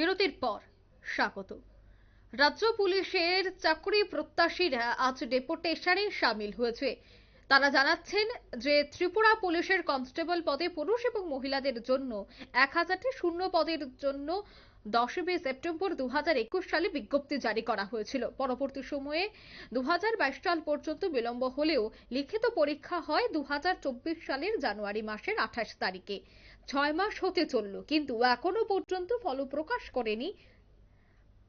বিরতির পর স্বাগত। রাজ্য পুলিশের চাকরি প্রত্যাশীরা আজ ডেপুটেশনে সামিল হয়েছে। তারা জানাচ্ছেন যে ত্রিপুরা পুলিশের কনস্টেবল পদে পুরুষ এবং মহিলাদের জন্য 1000টি শূন্য পদের জন্য 10 সেপ্টেম্বর 2021 সালে বিজ্ঞপ্তি জারি করা হয়েছিল। পরবর্তী সময়ে 2022 সাল পর্যন্ত বিলম্ব হলেও লিখিত পরীক্ষা হয় 2024 সালের জানুয়ারি মাসের 28 তারিখে। 6 মাস হতে চলল, কিন্তু এখনো পর্যন্ত ফলপ্রকাশ করেনি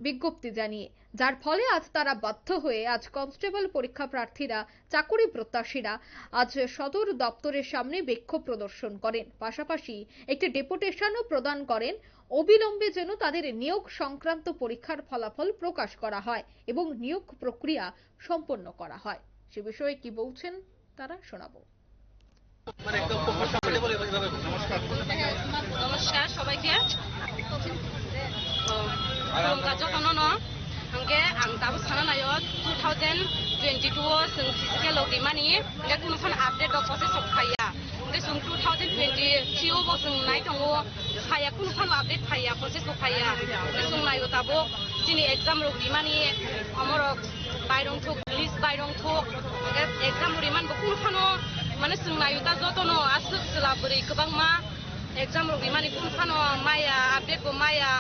বিজ্ঞপ্তি জানিয়ে, যার ফলে আজ তারা বাধ্য হয়ে আজ কনস্টেবল পরীক্ষা প্রার্থীরা চাকরি প্রত্যাশীরা আজ সদর দপ্তরের সামনে বিক্ষোভ প্রদর্শন করেন। পাশাপাশি একটি ডেপুটেশনও প্রদান করেন অবিলম্বে যেন তাদের নিয়োগ সংক্রান্ত পরীক্ষার ফলাফল প্রকাশ করা হয় এবং নিয়োগ প্রক্রিয়া সম্পন্ন করা হয়। সে বিষয়ে কি বলছেন তারা শোনাবো। নমস্কার সবাইকে। दाबो साना नायो 2022 जों फिजिकेल दैमानि कुनुफोर आपडेट दखौसो सफाया जों 2023 बो जों नाय दङ फाया कुनुफोर आपडेट फाया प्रसेस सफाया जों नायो दाबो दिनै एग्जाम दैमानि अमर बायरं थक लिस्ट बायरं थक एग्जाम रिमानबो कुनुफोर माने जों नायो दा जतनो आसु सोलाबोरै गोबां मा एग्जाम दैमानि कुनुफोर माया आपडेट बो माया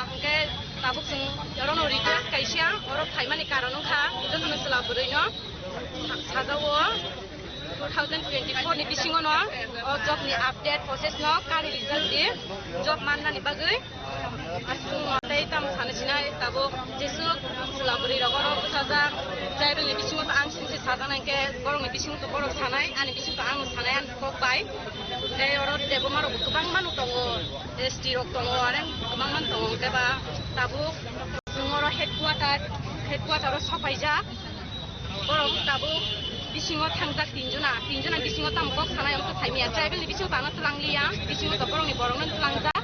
दाबो जों रनो रिक्वेस्ट खायसेया अरब फाइमानि कारनखा जोंनो सोलाबोरैनो साजावो 2024 नि बिसिङावनो जबनि आपडेट प्रसेस न कारि रिजाल्ट दि जब माननानि बागै आसु माथाय ताम सानसिना दाबो जेसु सोलाबोरै रगनो बुसाजा जायरनि बिसिङाव आं सिनसे साजानायके गरमनि बिसिङाव बर सानाय आनि बिसिङाव आं सानाय आं फकबाय ए अरब देबो मारो गोबां मानु दङ एसटि रक दङ आरो गोबां मान दङ देबा दाबो जोंङो हेडक्वार्टाराव सफायजा गरम दाबो बिसिङाव थांजा तीनजना बिसिङाव तामकक सानाय आमको फाइमिया ट्राइबेलनि बिसिङाव बाङा तलांलिया बिसिङाव बरंनि बरंनो तलांजा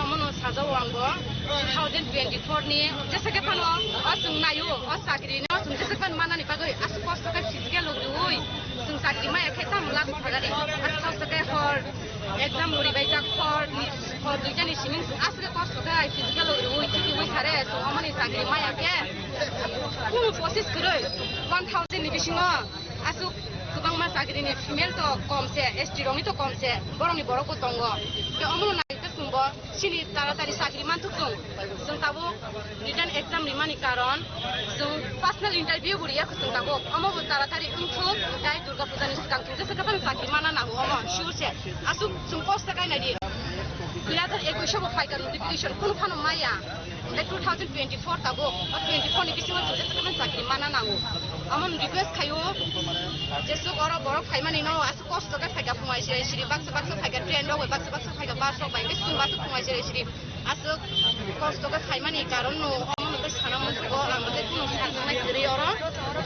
मनो साजाव आंबो 2024 नि जेसेके फानो जों नायो साख्रिनो जों जेसेके मानानि बागै आसु कस्तके फिजिकेल लुगुइ जों साख्रि माया खेता मुला फागारि आसु कस्तके हर एग्जाम लुरिबाय जा हर दुइटानि सिमिं आसु कस्तके फिजिकेल लुगुइ थिकि बै सारे जों अमनि साख्रि माया के कुनु प्रसेस गरै 1000 नि बिसिङाव आसु गोबां मा साख्रिनि फिमेल तो कमसे एसटि रंनि तो कमसे बरंनि बरको दङ के अमनो नायते सुंबो सिनि तारातारि साख्रि मानथु दं जों ताबो रिटन एग्जाम रिमानि कारण जों पर्सनल इंटरव्यू गुरिया जों ताबो अमबो तारातारि उनथु दाय दुर्गा पूजानि सिगां जेसे गोबां साख्रि माना नांगौ अम शिवसे आसु जों पोस्ट गायनायदि 2021 बो फाइगा नोटिफिकेशन कुनु फानो माया 2024 ताबो 24 नि बिसिङाव जों जेसे गोबां साख्रि माना नांगौ अमन रिक्वेस्ट खायो जेसु बर बर फाइमानि न आसु कस्त गा फाइगा फुमाय सिरि बाक्स फाइगा ट्रेन दो बाक्स फाइगा बास बाय बे सुन बासु फुमाय सिरि आसु कस्त गा फाइमानि कारण न अमन बे साना मनखौ आंबो कुनु साननाय गरै अर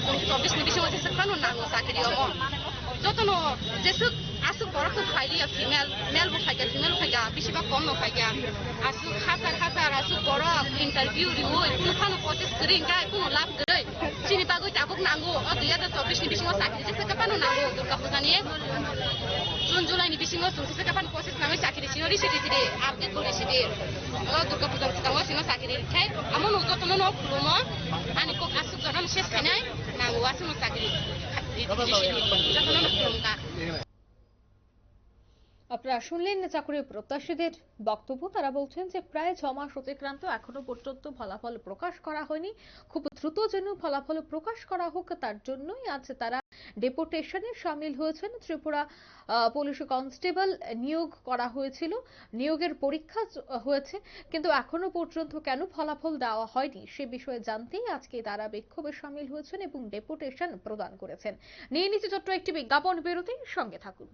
24 नि बिसिङाव जेसे फानो नांगौ साख्रि अम जतनो जेसु आसु बरको फाइलिया फिमेल मेल बो फाइगा बिसिबा कम न फाइगा आसु हाजार आसु बर इंटरव्यू रिवो कुनु फानो प्रसेस गरै गा कुनु लाभ गरै सिनि बागै ताबुक नांगौ 2024 नि बिसिङाव साख्रि जेसे फानो नांगौ दुर्गा पूजानि जुन जुलाइनि बिसिङाव जों जेसे फानो प्रसेस नांगौ साख्रि सिनो रिसिदि आपडेट गरिसिदि दुर्गा पूजा सिगाङाव सिनो साख्रि खाय आमनो जतनो न खुलुमो आनि को आसु गरम शेष खानाय नांगौ आसु साख्रि जतनो न खुलुमका। আপনারা শুনলেন চাকরি প্রত্যাশীদের বক্তব্য। তারা বলছেন যে প্রায় 6 মাস অতিক্রান্ত, এখনো পর্যন্ত ফলাফল প্রকাশ করা হয়নি। খুব দ্রুত যেন ফলাফল প্রকাশ করা হোক, তার জন্যই আজ তারা ডেপুটেশনে সামিল হয়েছেন। ত্রিপুরা পুলিশ কনস্টেবল নিয়োগ করা হয়েছিল, নিয়োগের পরীক্ষা হয়েছে, কিন্তু এখনো পর্যন্ত কেন ফলাফল দেওয়া হয়নি সে বিষয়ে জানতেই আজকে তারা বিক্ষোভে সামিল হয়েছেন এবং ডেপুটেশন প্রদান করেছেন। নিয়ে নিচ্ছে ছোট্ট একটি বিজ্ঞাপন বিরতি, সঙ্গে থাকুন।